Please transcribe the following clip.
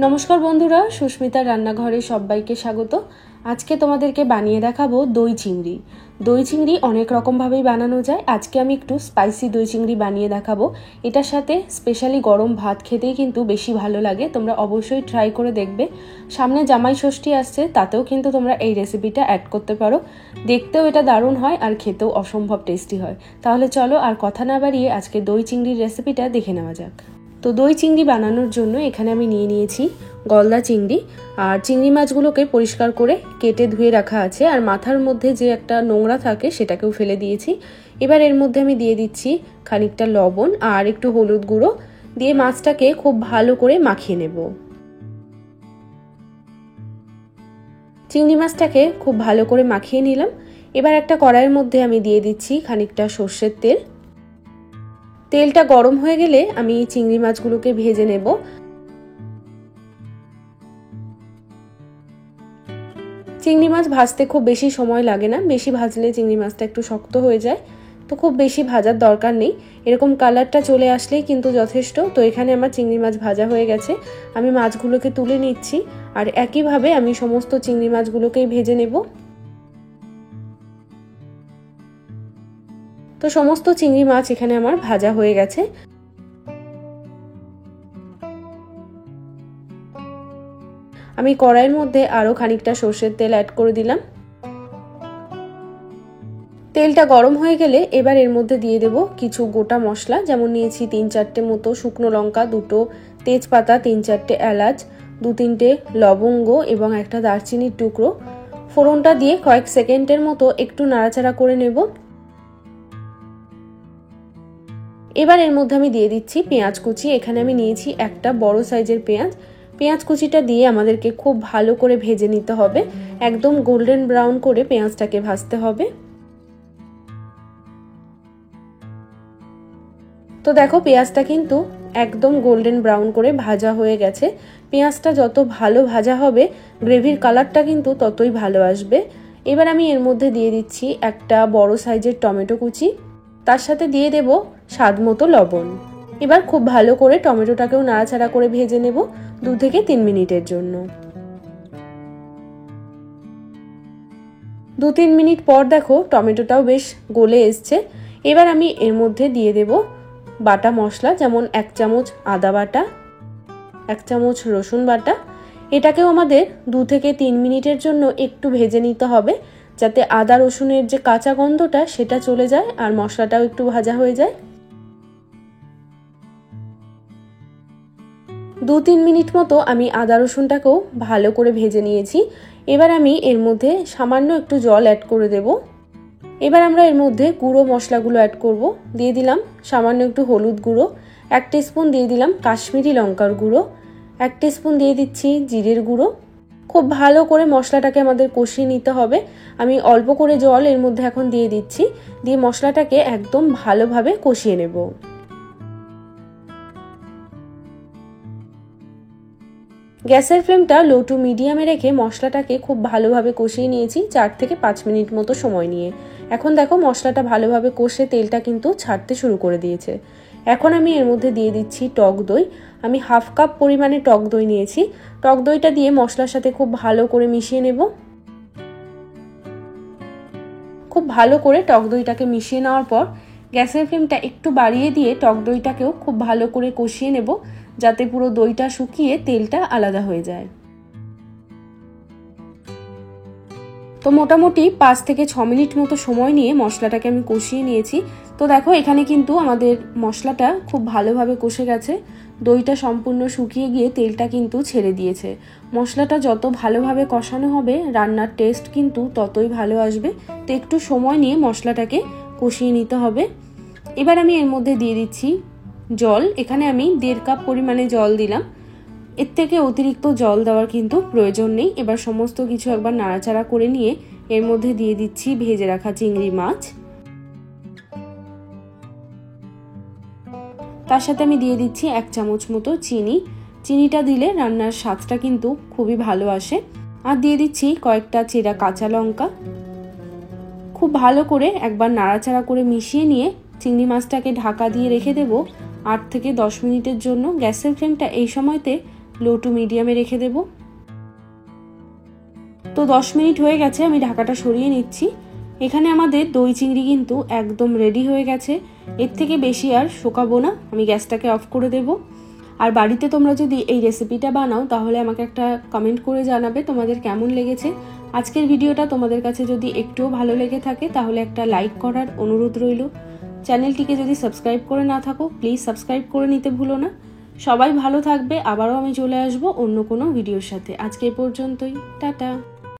নমস্কার বন্ধুরা, সুস্মিতার রান্নাঘরে সবাইকে স্বাগত। আজকে তোমাদেরকে বানিয়ে দেখাবো দই চিংড়ি। দই চিংড়ি অনেক রকমভাবেই বানানো যায়। আজকে আমি একটু স্পাইসি দই চিংড়ি বানিয়ে দেখাবো। এটার সাথে স্পেশালি গরম ভাত খেতেই কিন্তু বেশি ভালো লাগে। তোমরা অবশ্যই ট্রাই করে দেখবে। সামনে জামাই ষষ্ঠী আসছে, তাতেও কিন্তু তোমরা এই রেসিপিটা অ্যাড করতে পারো। দেখতেও এটা দারুণ হয় আর খেতেও অসম্ভব টেস্টি হয়। তাহলে চলো আর কথা না বাড়িয়ে আজকে দই চিংড়ির রেসিপিটা দেখে নেওয়া যাক। তো দই চিংড়ি বানানোর জন্য এখানে আমি নিয়ে নিয়েছি গলদা চিংড়ি। আর চিংড়ি মাছগুলোকে পরিষ্কার করে কেটে ধুয়ে রাখা আছে, আর মাথার মধ্যে যে একটা নোংরা থাকে সেটাকেও ফেলে দিয়েছি। এবার এর মধ্যে আমি দিয়ে দিচ্ছি খানিকটা লবণ আর একটু হলুদ গুঁড়ো দিয়ে মাছটাকে খুব ভালো করে মাখিয়ে নেব। চিংড়ি মাছটাকে খুব ভালো করে মাখিয়ে নিলাম। এবার একটা কড়াইয়ের মধ্যে আমি দিয়ে দিচ্ছি খানিকটা সর্ষের তেল। তেলটা গরম হয়ে গেলে আমি চিংড়ি মাছগুলোকে ভেজে নেব। চিংড়ি মাছ ভাজতে খুব বেশি সময় লাগে না, বেশি ভাজলে চিংড়ি মাছটা একটু শক্ত হয়ে যায়, তো খুব বেশি ভাজার দরকার নেই। এরকম কালারটা চলে আসলেই কিন্তু যথেষ্ট। তো এখানে আমার চিংড়ি মাছ ভাজা হয়ে গেছে, আমি মাছগুলোকে তুলে নিচ্ছি। আর একইভাবে আমি সমস্ত চিংড়ি মাছগুলোকেই ভেজে নেব। তো সমস্ত চিংড়ি মাছ এখানে আমার ভাজা হয়ে গেছে। আমি কড়াইয়ের মধ্যে আরো খানিকটা সর্ষের তেল অ্যাড করে দিলাম। তেলটা গরম হয়ে গেলে এবার এর মধ্যে দিয়ে দেব কিছু গোটা মশলা, যেমন নিয়েছি 3-4টে মতো শুকনো লঙ্কা, 2টো তেজপাতা, 3-4টে এলাচ, 2-3টে লবঙ্গ এবং একটা দারচিনির টুকরো। ফোড়নটা দিয়ে কয়েক সেকেন্ডের মতো একটু নাড়াচাড়া করে নেব। এবার এর মধ্যে আমি দিয়ে দিচ্ছি পেঁয়াজ কুচি। এখানে আমি নিয়েছি একটা বড় সাইজের পেঁয়াজ। পেঁয়াজ কুচিটা দিয়ে আমাদেরকে খুব ভালো করে ভেজে নিতে হবে, একদম গোল্ডেন ব্রাউন করে পেঁয়াজটাকে ভাজতে হবে। তো দেখো পেঁয়াজটা কিন্তু একদম গোল্ডেন ব্রাউন করে ভাজা হয়ে গেছে। পেঁয়াজটা যত ভালো ভাজা হবে গ্রেভির কালারটা কিন্তু ততই ভালো আসবে। এবার আমি এর মধ্যে দিয়ে দিচ্ছি একটা বড় সাইজের টমেটো কুচি, তার সাথে দিয়ে দেব স্বাদ মতো লবণ। এবার খুব ভালো করে টমেটোটাকেও নাড়াচাড়া করে ভেজে নেব 2 থেকে 3 মিনিটের জন্য। 2-3 মিনিট পর দেখো টমেটোটাও বেশ গলে এসছে। এবার আমি এর মধ্যে দিয়ে দেব বাটা মশলা, যেমন 1 চামচ আদা বাটা, 1 চামচ রসুন বাটা। এটাকেও আমাদের 2 থেকে 3 মিনিটের জন্য একটু ভেজে নিতে হবে, যাতে আদা রসুনের যে কাঁচা গন্ধটা সেটা চলে যায় আর মশলাটাও একটু ভাজা হয়ে যায়। 2-3 মিনিট মতো আমি আদা রসুনটাকেও ভালো করে ভেজে নিয়েছি। এবার আমি এর মধ্যে সামান্য একটু জল অ্যাড করে দেব। এবার আমরা এর মধ্যে গুঁড়ো মশলাগুলো অ্যাড করব। দিয়ে দিলাম সামান্য একটু হলুদ গুঁড়ো, 1 টিস্পুন দিয়ে দিলাম কাশ্মীরি লঙ্কার গুঁড়ো, 1 টিস্পুন দিয়ে দিচ্ছি জিরের গুঁড়ো। খুব ভালো করে মশলাটাকে আমাদের কষিয়ে নিতে হবে। আমি অল্প করে জল এর মধ্যে এখন দিয়ে দিচ্ছি, দিয়ে মশলাটাকে একদম ভালোভাবে কষিয়ে নেব। গ্যাসের ফ্লেমটা লো টু মিডিয়ামে রেখে মশলাটাকে খুব ভালোভাবে কষিয়ে নিয়েছি 4 থেকে 5 মিনিট মতো সময় নিয়ে। এখন দেখো মশলাটা ভালোভাবে কষে তেলটা কিন্তু ছাড়তে শুরু করে দিয়েছে। এখন আমি এর মধ্যে দিয়ে দিচ্ছি টক দই। আমি 1/2 কাপ পরিমাণে টক দই নিয়েছি। টক দইটা দিয়ে মশলার সাথে খুব ভালো করে মিশিয়ে নেব। খুব ভালো করে টক দইটাকে মিশিয়ে নেওয়ার পর গ্যাসের ফ্লেমটা একটু বাড়িয়ে দিয়ে টক দইটাকেও খুব ভালো করে কষিয়ে নেব, যাতে পুরো দইটা শুকিয়ে তেলটা আলাদা হয়ে যায়। তো মোটামুটি 5 থেকে 6 মিনিট মতো সময় নিয়ে মশলাটাকে আমি কষিয়ে নিয়েছি। তো দেখো এখানে কিন্তু আমাদের মশলাটা খুব ভালোভাবে কষে গেছে, দইটা সম্পূর্ণ শুকিয়ে গিয়ে তেলটা কিন্তু ছেড়ে দিয়েছে। মশলাটা যত ভালোভাবে কষানো হবে রান্নার টেস্ট কিন্তু ততই ভালো আসবে। তো একটু সময় নিয়ে মশলাটাকে কষিয়ে নিতে হবে। এবার আমি এর মধ্যে দিয়ে দিচ্ছি জল। এখানে আমি 1.5 কাপ পরিমাণে জল দিলাম, এর থেকে অতিরিক্ত জল দেওয়ার কিন্তু প্রয়োজন নেই। এবার সমস্ত কিছু একবার নাড়াচাড়া করে নিয়ে এর মধ্যে দিয়ে দিচ্ছি ভেজে রাখা চিংড়ি মাছ। তার সাথে আমি দিয়ে দিচ্ছি 1 চামচ মতো চিনি। চিনিটা দিলে রান্নার স্বাদটা কিন্তু খুবই ভালো আসে। আর দিয়ে দিচ্ছি কয়েকটা চেরা কাঁচা লঙ্কা। খুব ভালো করে একবার নাড়াচাড়া করে মিশিয়ে নিয়ে চিংড়ি মাছটাকে ঢাকা দিয়ে রেখে দেব 8 থেকে 10 মিনিটের জন্য। গ্যাসের ফ্লেমটা এই সময়তে লো টু মিডিয়ামে রেখে দেব। তো 10 মিনিট হয়ে গেছে, আমি ঢাকাটা সরিয়ে নিচ্ছি। এখানে আমাদের দই চিংড়ি কিন্তু একদম রেডি হয়ে গেছে। এর থেকে বেশি আর শোকাবো না, আমি গ্যাসটাকে অফ করে দেব। আর বাড়িতে তোমরা যদি এই রেসিপিটা বানাও তাহলে আমাকে একটা কমেন্ট করে জানাবে তোমাদের কেমন লেগেছে। আজকের ভিডিওটা তোমাদের কাছে যদি একটুও ভালো লেগে থাকে তাহলে একটা লাইক করার অনুরোধ রইল। চ্যানেলটিকে যদি সাবস্ক্রাইব করে না থাকো প্লিজ সাবস্ক্রাইব করে নিতে ভুলো না। সবাই ভালো থাকবে, আবারও আমি চলে আসবো অন্য কোনো ভিডিওর সাথে। আজকে এ পর্যন্তই, টাটা।